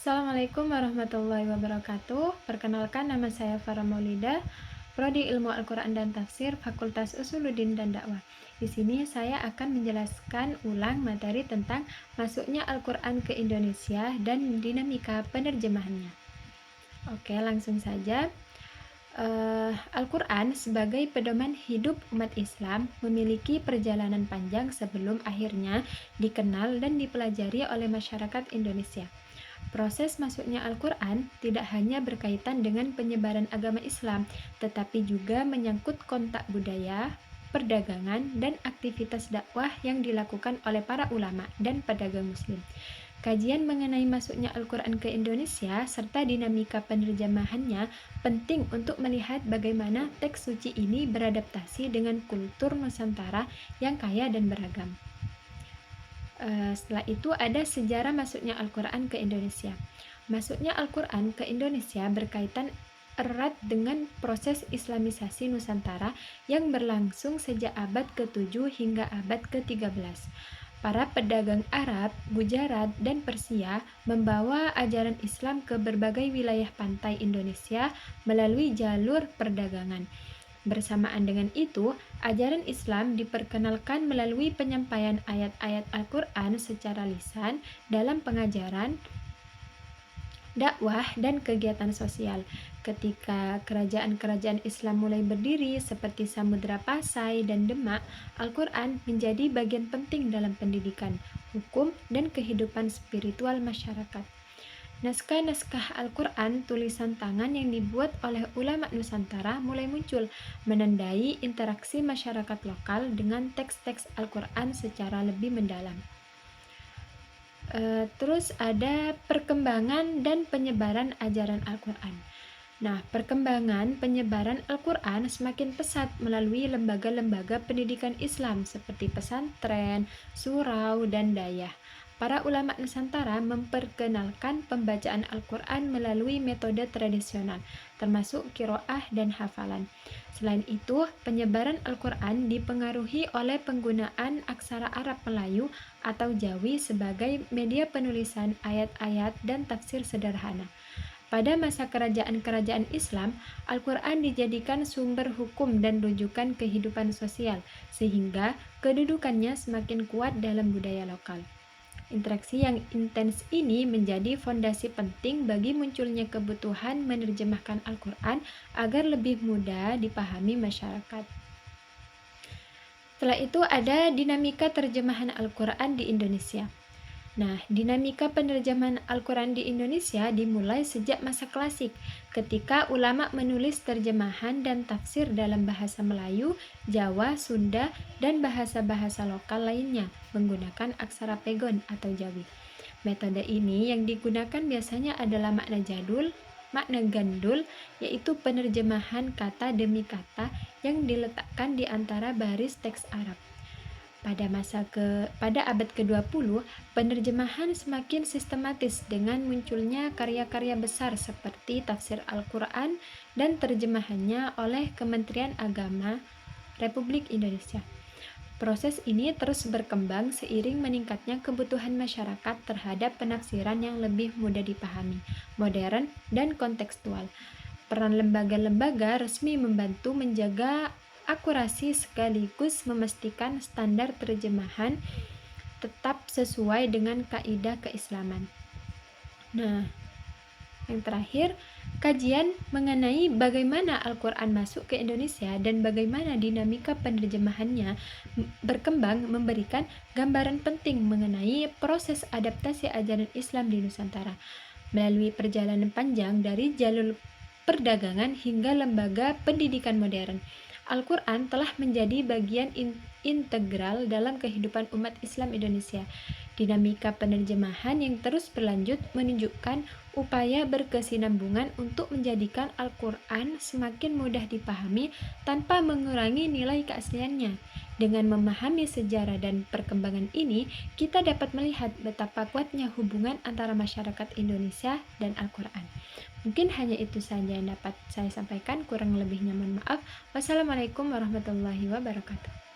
Assalamualaikum warahmatullahi wabarakatuh. Perkenalkan, nama saya Farah Maulida, Prodi Ilmu Al-Quran dan Tafsir, Fakultas Usuluddin dan Dakwah. Di sini saya akan menjelaskan ulang materi tentang masuknya Al-Quran ke Indonesia dan dinamika penerjemahannya. Oke, langsung saja. Al-Quran sebagai pedoman hidup umat Islam memiliki perjalanan panjang sebelum akhirnya dikenal dan dipelajari oleh masyarakat Indonesia. Proses masuknya Al-Quran tidak hanya berkaitan dengan penyebaran agama Islam, tetapi juga menyangkut kontak budaya, perdagangan, dan aktivitas dakwah yang dilakukan oleh para ulama dan pedagang Muslim. Kajian mengenai masuknya Al-Quran ke Indonesia serta dinamika penerjemahannya penting untuk melihat bagaimana teks suci ini beradaptasi dengan kultur Nusantara yang kaya dan beragam. Setelah itu ada sejarah masuknya Al-Quran ke Indonesia. Masuknya Al-Quran ke Indonesia berkaitan erat dengan proses Islamisasi Nusantara yang berlangsung sejak abad ke-7 hingga abad ke-13. Para pedagang Arab, Gujarat, dan Persia membawa ajaran Islam ke berbagai wilayah pantai Indonesia melalui jalur perdagangan. Bersamaan dengan itu, ajaran Islam diperkenalkan melalui penyampaian ayat-ayat Al-Quran secara lisan dalam pengajaran, dakwah, dan kegiatan sosial. Ketika kerajaan-kerajaan Islam mulai berdiri seperti Samudra Pasai dan Demak, Al-Quran menjadi bagian penting dalam pendidikan, hukum, dan kehidupan spiritual masyarakat. Naskah-naskah Al-Quran tulisan tangan yang dibuat oleh ulama Nusantara mulai muncul, menandai interaksi masyarakat lokal dengan teks-teks Al-Quran secara lebih mendalam. Terus ada perkembangan dan penyebaran ajaran Al-Quran. Nah, perkembangan penyebaran Al-Quran semakin pesat melalui lembaga-lembaga pendidikan Islam seperti pesantren, surau, dan dayah. Para ulama Nusantara memperkenalkan pembacaan Al-Quran melalui metode tradisional, termasuk qiraah dan hafalan. Selain itu, penyebaran Al-Quran dipengaruhi oleh penggunaan aksara Arab Melayu atau Jawi sebagai media penulisan ayat-ayat dan tafsir sederhana. Pada masa kerajaan-kerajaan Islam, Al-Quran dijadikan sumber hukum dan rujukan kehidupan sosial, sehingga kedudukannya semakin kuat dalam budaya lokal. Interaksi yang intens ini menjadi fondasi penting bagi munculnya kebutuhan menerjemahkan Al-Quran agar lebih mudah dipahami masyarakat. Setelah itu ada dinamika terjemahan Al-Quran di Indonesia. Nah, dinamika penerjemahan Al-Quran di Indonesia dimulai sejak masa klasik, ketika ulama menulis terjemahan dan tafsir dalam bahasa Melayu, Jawa, Sunda, dan bahasa-bahasa lokal lainnya menggunakan aksara pegon atau Jawi. Metode ini yang digunakan biasanya adalah makna jadul, makna gandul, yaitu penerjemahan kata demi kata yang diletakkan di antara baris teks Arab. Pada abad ke-20, penerjemahan semakin sistematis dengan munculnya karya-karya besar seperti tafsir Al-Quran dan terjemahannya oleh Kementerian Agama Republik Indonesia. Proses ini terus berkembang seiring meningkatnya kebutuhan masyarakat terhadap penafsiran yang lebih mudah dipahami, modern, dan kontekstual. Peran lembaga-lembaga resmi membantu menjaga akurasi sekaligus memastikan standar terjemahan tetap sesuai dengan kaidah keislaman. Nah, yang terakhir, kajian mengenai bagaimana Al-Quran masuk ke Indonesia dan bagaimana dinamika penerjemahannya berkembang memberikan gambaran penting mengenai proses adaptasi ajaran Islam di Nusantara melalui perjalanan panjang dari jalur perdagangan hingga lembaga pendidikan modern. Al-Quran telah menjadi bagian integral dalam kehidupan umat Islam Indonesia. Dinamika penerjemahan yang terus berlanjut menunjukkan upaya berkesinambungan untuk menjadikan Al-Quran semakin mudah dipahami tanpa mengurangi nilai keasliannya. Dengan memahami sejarah dan perkembangan ini, kita dapat melihat betapa kuatnya hubungan antara masyarakat Indonesia dan Al-Quran. Mungkin hanya itu saja yang dapat saya sampaikan, kurang lebihnya mohon maaf. Wassalamualaikum warahmatullahi wabarakatuh.